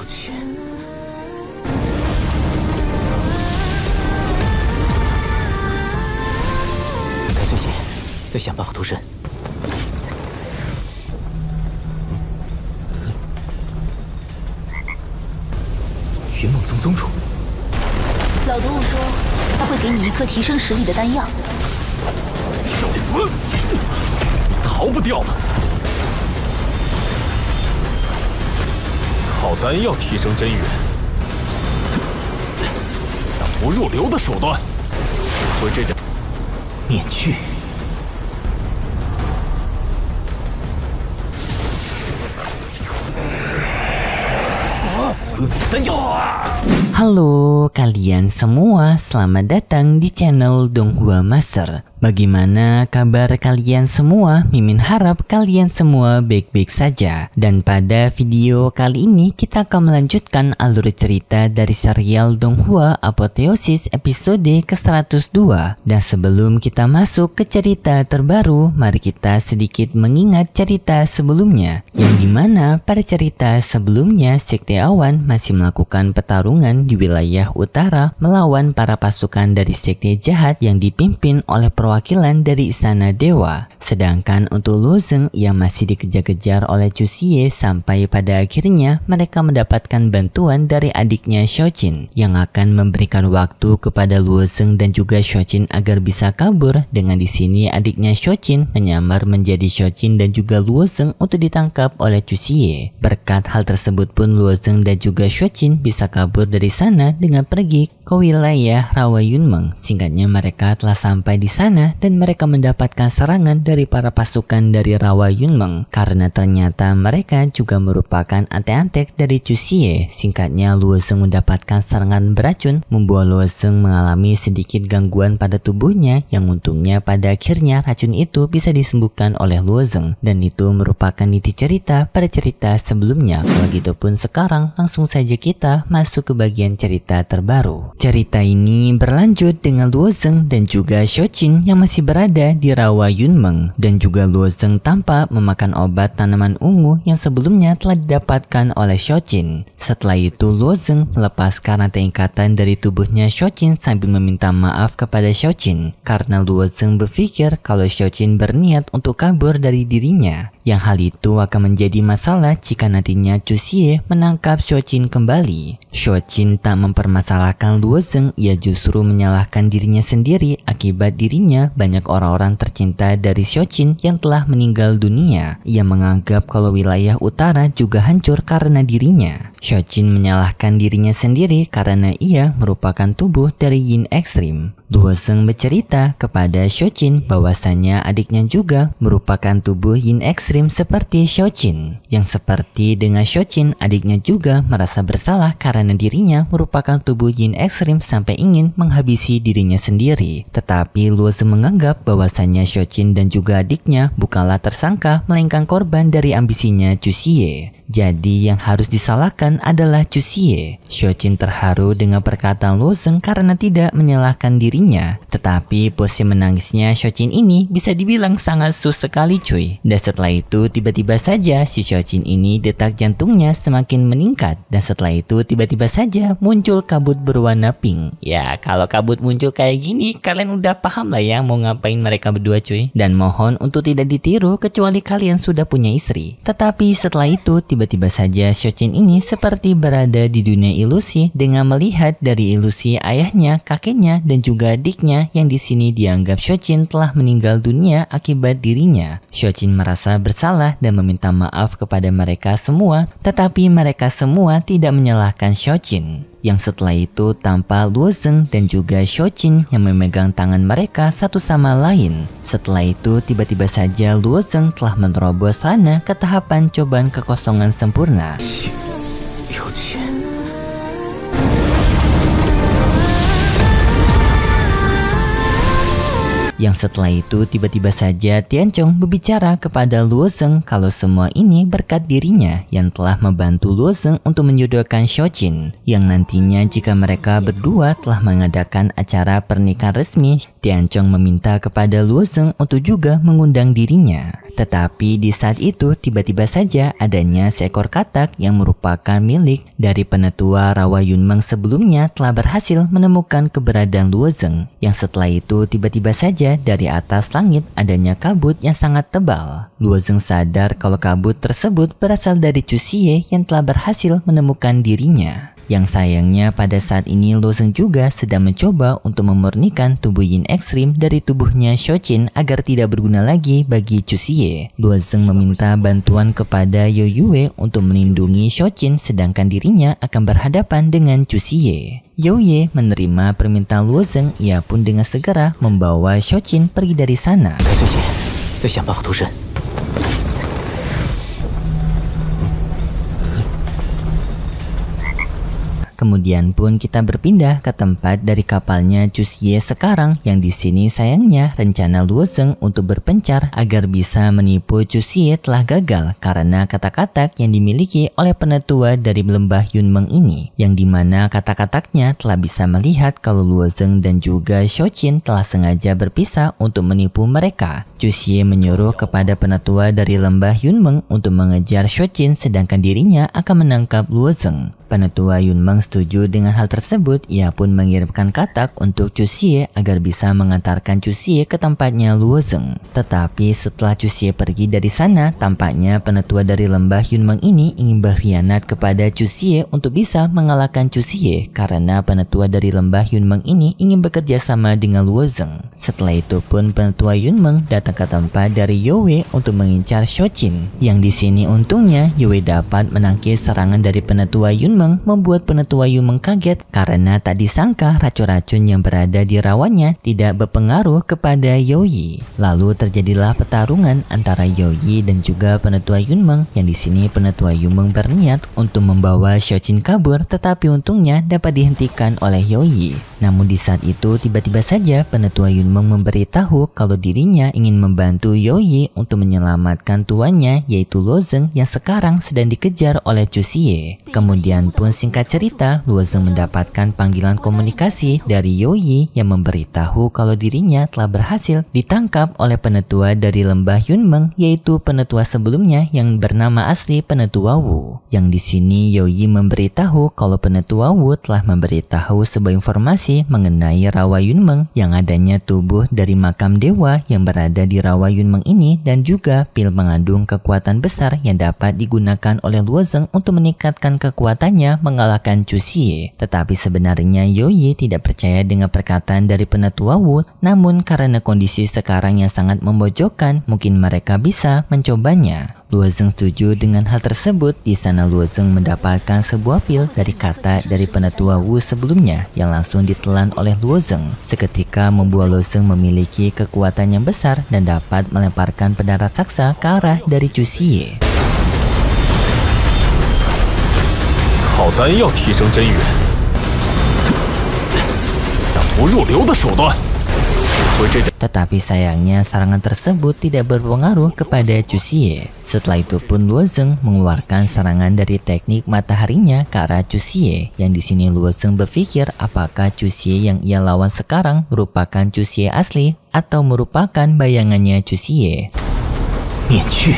钱。开最险，再想办法脱身。云梦宗宗主，老毒物说他会给你一颗提升实力的丹药。少死！逃不掉了。靠丹药提升真元，那不入流的手段，只会这种面具。丹药。Halo kalian semua, selamat datang di channel Donghua Master. Bagaimana kabar kalian semua? Mimin harap kalian semua baik-baik saja. Dan pada video kali ini kita akan melanjutkan alur cerita dari serial Donghua Apotheosis episode ke-102. Dan sebelum kita masuk ke cerita terbaru, mari kita sedikit mengingat cerita sebelumnya, yang dimana pada cerita sebelumnya Sekte Awan masih melakukan pertarungan di wilayah utara melawan para pasukan dari sekte jahat yang dipimpin oleh perwakilan dari Istana Dewa. Sedangkan untuk Luozeng yang masih dikejar-kejar oleh Chu Xie sampai pada akhirnya mereka mendapatkan bantuan dari adiknya Xiaojin yang akan memberikan waktu kepada Luozeng dan juga Xiaojin agar bisa kabur. Dengan di sini adiknya Xiaojin menyamar menjadi Xiaojin dan juga Luozeng untuk ditangkap oleh Chu Xie. Berkat hal tersebut pun Luozeng dan juga Xiaojin bisa kabur dari sana dengan pergi ke wilayah Rawa Yunmeng. Singkatnya mereka telah sampai di sana dan mereka mendapatkan serangan dari para pasukan dari Rawa Yunmeng karena ternyata mereka juga merupakan antek-antek dari Chu Xie. Singkatnya Luozeng mendapatkan serangan beracun membuat Luozeng mengalami sedikit gangguan pada tubuhnya yang untungnya pada akhirnya racun itu bisa disembuhkan oleh Luozeng dan itu merupakan inti cerita pada cerita sebelumnya. Kalau gitu pun sekarang langsung saja kita masuk ke bagian cerita terbaru. Cerita ini berlanjut dengan Luozeng dan juga Xiaojin yang masih berada di Rawa Yunmeng dan juga Luozeng tampak memakan obat tanaman ungu yang sebelumnya telah didapatkan oleh Xiaojin. Setelah itu Luozeng melepaskan rantai ikatan dari tubuhnya Xiaojin sambil meminta maaf kepada Xiaojin karena Luozeng berpikir kalau Xiaojin berniat untuk kabur dari dirinya. Yang hal itu akan menjadi masalah jika nantinya Chu Xie menangkap Xiaojin kembali. Xiaojin tak mempermasalahkan Luozeng, ia justru menyalahkan dirinya sendiri akibat dirinya banyak orang-orang tercinta dari Xiaojin yang telah meninggal dunia. Ia menganggap kalau wilayah utara juga hancur karena dirinya. Xiaojin menyalahkan dirinya sendiri karena ia merupakan tubuh dari Yin Ekstrim. Luozeng bercerita kepada Xiaojin bahwasanya adiknya juga merupakan tubuh Yin Ekstrim seperti Xiaojin. Yang seperti dengan Xiaojin, adiknya juga merasa bersalah karena dirinya merupakan tubuh Yin Ekstrim sampai ingin menghabisi dirinya sendiri. Tetapi Luozeng menganggap bahwasanya Xiaojin dan juga adiknya bukanlah tersangka melainkan korban dari ambisinya Chu Xie. Jadi yang harus disalahkan adalah Chu Xie. Xiaojin terharu dengan perkataan Luozeng karena tidak menyalahkan dirinya. Tetapi pose menangisnya Xiaojin ini bisa dibilang sangat sus sekali cuy. Dan setelah itu tiba-tiba saja si Xiaojin ini detak jantungnya semakin meningkat. Dan setelah itu tiba-tiba saja muncul kabut berwarna pink. Ya kalau kabut muncul kayak gini kalian udah paham lah ya mau ngapain mereka berdua cuy. Dan mohon untuk tidak ditiru kecuali kalian sudah punya istri. Tetapi setelah itu tiba-tiba saja Xiaojin ini seperti berada di dunia ilusi dengan melihat dari ilusi ayahnya, kakeknya, dan juga adiknya yang di sini dianggap Xiaojin telah meninggal dunia akibat dirinya. Xiaojin merasa bersalah dan meminta maaf kepada mereka semua, tetapi mereka semua tidak menyalahkan Xiaojin. Yang setelah itu tampak Luozeng dan juga Xiaojin yang memegang tangan mereka satu sama lain. Setelah itu tiba-tiba saja Luozeng telah menerobos Rana ke tahapan cobaan kekosongan sempurna. Yang setelah itu tiba-tiba saja Tianchong berbicara kepada Luo Zeng kalau semua ini berkat dirinya yang telah membantu Luo Zeng untuk menjodohkan Shojin. Yang nantinya jika mereka berdua telah mengadakan acara pernikahan resmi, Tianchong meminta kepada Luo Zeng untuk juga mengundang dirinya. Tetapi di saat itu tiba-tiba saja adanya seekor katak yang merupakan milik dari penetua Rawa Yunmeng sebelumnya telah berhasil menemukan keberadaan Luo Zeng. Yang setelah itu tiba-tiba saja dari atas langit adanya kabut yang sangat tebal. Luo Zeng sadar kalau kabut tersebut berasal dari Chu Xie yang telah berhasil menemukan dirinya. Yang sayangnya pada saat ini Luo Zeng juga sedang mencoba untuk memurnikan tubuh yin ekstrim dari tubuhnya Shojin agar tidak berguna lagi bagi Chu Xie. Luo Zeng meminta bantuan kepada You Yue untuk melindungi Shojin sedangkan dirinya akan berhadapan dengan Chu Xie. You Yue menerima permintaan Luo Zeng, ia pun dengan segera membawa Shojin pergi dari sana. Kemudian pun kita berpindah ke tempat dari kapalnya Chu Xie sekarang, yang di sini sayangnya rencana Luo Zeng untuk berpencar agar bisa menipu Chu Xie telah gagal karena kata-katak yang dimiliki oleh penetua dari lembah Yunmeng ini, yang dimana kata-kataknya telah bisa melihat kalau Luo Zeng dan juga Shojin telah sengaja berpisah untuk menipu mereka. Chu Xie menyuruh kepada penetua dari lembah Yunmeng untuk mengejar Shojin sedangkan dirinya akan menangkap Luo Zeng. Penetua Yunmeng setuju dengan hal tersebut, ia pun mengirimkan katak untuk Chu Xie agar bisa mengantarkan Chu Xie ke tempatnya Luo Zeng. Tetapi setelah Chu Xie pergi dari sana, tampaknya penetua dari lembah Yunmeng ini ingin berkhianat kepada Chu Xie untuk bisa mengalahkan Chu Xie karena penetua dari lembah Yunmeng ini ingin bekerja sama dengan Luo Zeng. Setelah itu pun penetua Yunmeng datang ke tempat dari Yue untuk mengincar Shojin. Yang di sini untungnya Yue dapat menangkis serangan dari penetua Yunmeng, membuat penetua Yunmeng kaget karena tak disangka racun-racun yang berada di rawannya tidak berpengaruh kepada Youyi. Lalu terjadilah pertarungan antara Youyi dan juga penetua Yunmeng, yang di sini penetua Yunmeng berniat untuk membawa Shojin kabur, tetapi untungnya dapat dihentikan oleh Youyi. Namun di saat itu tiba-tiba saja penetua Yunmeng memberitahu kalau dirinya ingin membantu Youyi untuk menyelamatkan tuannya yaitu Luo Zeng yang sekarang sedang dikejar oleh Chu Xie. Kemudian pun singkat cerita, Luo Zeng mendapatkan panggilan komunikasi dari Youyi yang memberitahu kalau dirinya telah berhasil ditangkap oleh penetua dari lembah Yunmeng yaitu penetua sebelumnya yang bernama asli penetua Wu. Yang di sini Youyi memberitahu kalau penetua Wu telah memberitahu sebuah informasi mengenai Rawa Yunmeng yang adanya tubuh dari makam dewa yang berada di Rawa Yunmeng ini dan juga pil mengandung kekuatan besar yang dapat digunakan oleh Luo Zeng untuk meningkatkan kekuatannya mengalahkan Chu Xie. Tetapi sebenarnya Youyi tidak percaya dengan perkataan dari penetua Wu, namun karena kondisi sekarang yang sangat memojokkan, mungkin mereka bisa mencobanya. Luo Zeng setuju dengan hal tersebut. Di sana Luo Zeng mendapatkan sebuah pil dari kata dari penetua Wu sebelumnya yang langsung ditelan oleh Luo Zeng. Seketika membuat Luo Zeng memiliki kekuatan yang besar dan dapat melemparkan pedang raksasa ke arah dari Chu Xie. 好丹药提升真元，不入流的手段。 Tetapi sayangnya serangan tersebut tidak berpengaruh kepada Chu Xie. Setelah itu pun Luo Zeng mengeluarkan serangan dari teknik mataharinya ke arah Chu Xie. Yang di sini Luo Zeng berpikir apakah Chu Xie yang ia lawan sekarang merupakan Chu Xie asli atau merupakan bayangannya Chu Xie. 面具。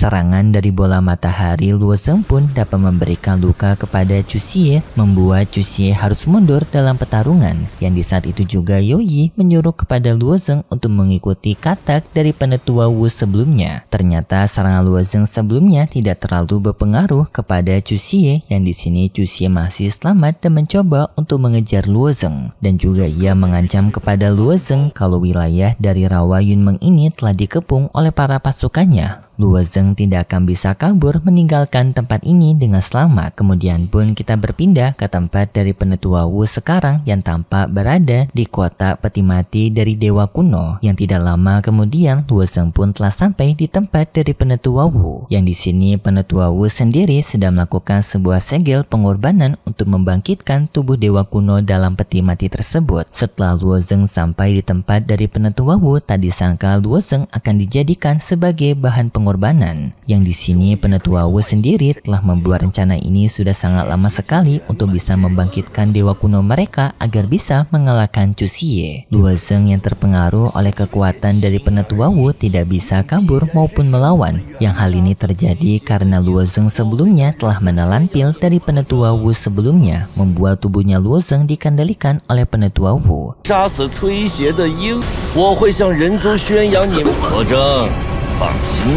Serangan dari bola matahari Luo Zeng pun dapat memberikan luka kepada Chu Xie, membuat Chu Xie harus mundur dalam pertarungan. Yang di saat itu juga Youyi menyuruh kepada Luo Zeng untuk mengikuti katak dari penetua Wu sebelumnya. Ternyata serangan Luo Zeng sebelumnya tidak terlalu berpengaruh kepada Chu Xie, yang di sini Chu Xie masih selamat dan mencoba untuk mengejar Luo Zeng. Dan juga ia mengancam kepada Luo Zeng kalau wilayah dari Rawa Yunmeng ini telah dikepung oleh para pasukannya. Luo Zeng tidak akan bisa kabur meninggalkan tempat ini dengan selamat. Kemudian pun kita berpindah ke tempat dari Penetua Wu sekarang yang tampak berada di kota peti mati dari dewa kuno. Yang tidak lama kemudian Luo Zeng pun telah sampai di tempat dari Penetua Wu. Yang di sini Penetua Wu sendiri sedang melakukan sebuah segel pengorbanan untuk membangkitkan tubuh dewa kuno dalam peti mati tersebut. Setelah Luo Zeng sampai di tempat dari Penetua Wu, tadi sangka Luo Zeng akan dijadikan sebagai bahan pengorbanan. Yang di sini Penetua Wu sendiri telah membuat rencana ini sudah sangat lama sekali untuk bisa membangkitkan dewa kuno mereka agar bisa mengalahkan Chu Xie. Luo Zeng yang terpengaruh oleh kekuatan dari Penetua Wu tidak bisa kabur maupun melawan. Yang hal ini terjadi karena Luo Zeng sebelumnya telah menelan pil dari Penetua Wu sebelumnya, membuat tubuhnya Luo Zeng dikendalikan oleh Penetua Wu.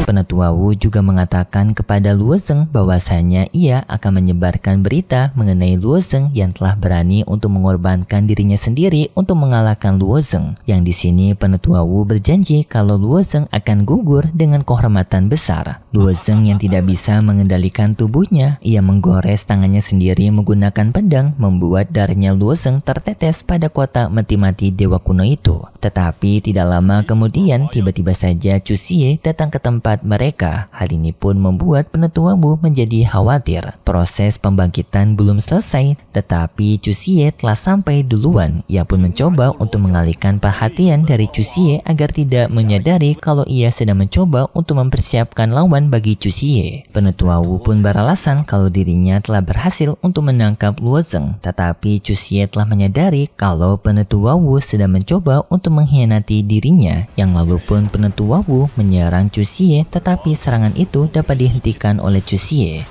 Penetua Wu juga mengatakan kepada Luo Zeng bahwasanya ia akan menyebarkan berita mengenai Luo Zeng yang telah berani untuk mengorbankan dirinya sendiri untuk mengalahkan Luo Zeng. Yang di sini Penetua Wu berjanji kalau Luo Zeng akan gugur dengan kehormatan besar. Luo Zeng yang tidak bisa mengendalikan tubuhnya, ia menggores tangannya sendiri menggunakan pedang, membuat darahnya Luo Zeng tertetes pada kotak mati-mati dewa kuno itu. Tetapi tidak lama kemudian tiba-tiba saja Chu Xie datang ke tempat mereka. Hal ini pun membuat Penetua Wu menjadi khawatir. Proses pembangkitan belum selesai, tetapi Chu Xie telah sampai duluan. Ia pun mencoba untuk mengalihkan perhatian dari Chu Xie agar tidak menyadari kalau ia sedang mencoba untuk mempersiapkan lawan bagi Chu Xie. Penetua Wu pun beralasan kalau dirinya telah berhasil untuk menangkap Luo Zeng, tetapi Chu Xie telah menyadari kalau Penetua Wu sedang mencoba untuk mengkhianati dirinya. Yang lalu pun Penetua Wu menyerang Chu Xie, tetapi serangan itu dapat dihentikan oleh Chu Xie.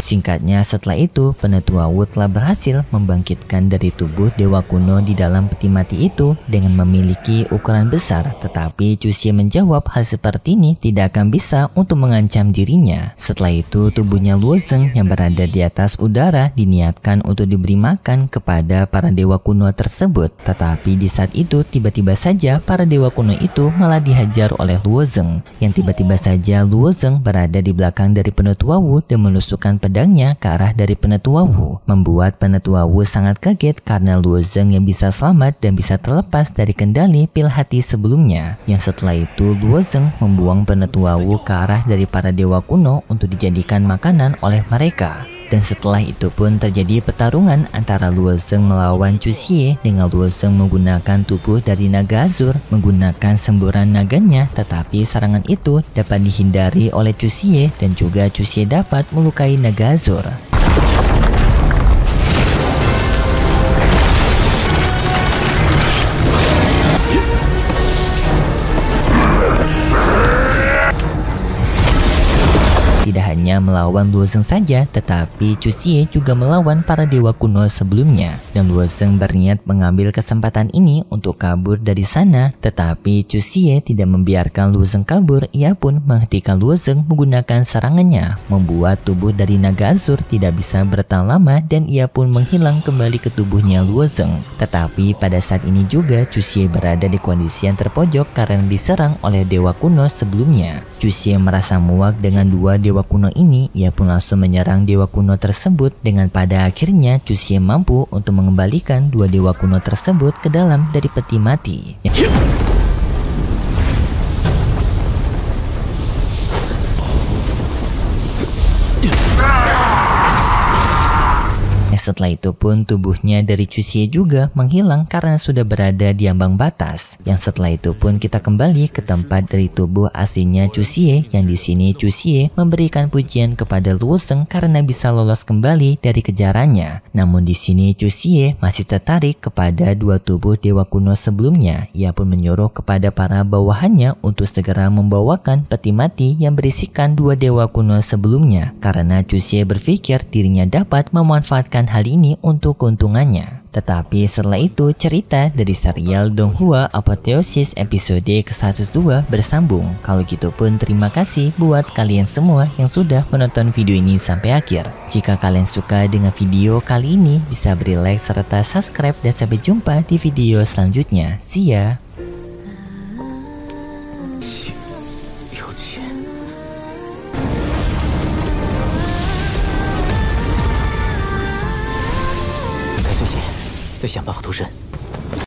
Singkatnya, setelah itu Penetua Wu telah berhasil membangkitkan dari tubuh dewa kuno di dalam peti mati itu dengan memiliki ukuran besar. Tetapi Chu Xie menjawab hal seperti ini tidak akan bisa untuk mengancam dirinya. Setelah itu tubuhnya Luo Zeng yang berada di atas udara diniatkan untuk diberi makan kepada para dewa kuno tersebut. Tetapi di saat itu tiba-tiba saja para dewa kuno itu malah dihajar oleh Luo Zeng. Yang tiba-tiba saja Luo Zeng berada di belakang dari Penetua Wu dan menusukkan pedangnya ke arah dari Penetua Wu, membuat Penetua Wu sangat kaget karena Luo Zeng yang bisa selamat dan bisa terlepas dari kendali pil hati sebelumnya. Yang setelah itu Luo Zeng membuang Penetua Wu ke arah dari para dewa kuno untuk dijadikan makanan oleh mereka. Dan setelah itu pun terjadi pertarungan antara Luo Zeng melawan Chu Xie dengan Luo Zeng menggunakan tubuh dari naga azur, menggunakan semburan naganya, tetapi serangan itu dapat dihindari oleh Chu Xie dan juga Chu Xie dapat melukai naga azur. Tidak hanya melawan Luo Zeng saja, tetapi Chu Xie juga melawan para dewa kuno sebelumnya. Dan Luo Zeng berniat mengambil kesempatan ini untuk kabur dari sana, tetapi Chu Xie tidak membiarkan Luo Zeng kabur. Ia pun menghentikan Luo Zeng menggunakan serangannya, membuat tubuh dari naga azur tidak bisa bertahan lama dan ia pun menghilang kembali ke tubuhnya Luo Zeng. Tetapi pada saat ini juga Chu Xie berada di kondisi yang terpojok karena diserang oleh dewa kuno sebelumnya. Chu Xie merasa muak dengan dua dewa kuno ini. Ia pun langsung menyerang dewa kuno tersebut dengan pada akhirnya Chu Xie mampu untuk mengembalikan dua dewa kuno tersebut ke dalam dari peti mati. Setelah itu pun tubuhnya dari Chu Xie juga menghilang karena sudah berada di ambang batas. Yang setelah itu pun kita kembali ke tempat dari tubuh aslinya Chu Xie, yang di sini Chu Xie memberikan pujian kepada Luo Zeng karena bisa lolos kembali dari kejarannya. Namun di sini Chu Xie masih tertarik kepada dua tubuh dewa kuno sebelumnya. Ia pun menyuruh kepada para bawahannya untuk segera membawakan peti mati yang berisikan dua dewa kuno sebelumnya karena Chu Xie berpikir dirinya dapat memanfaatkan hal ini untuk keuntungannya. Tetapi setelah itu cerita dari serial Donghua Apotheosis episode ke-102 bersambung. Kalau gitu pun terima kasih buat kalian semua yang sudah menonton video ini sampai akhir. Jika kalian suka dengan video kali ini, bisa beri like serta subscribe dan sampai jumpa di video selanjutnya. See ya! 再想办法脱身。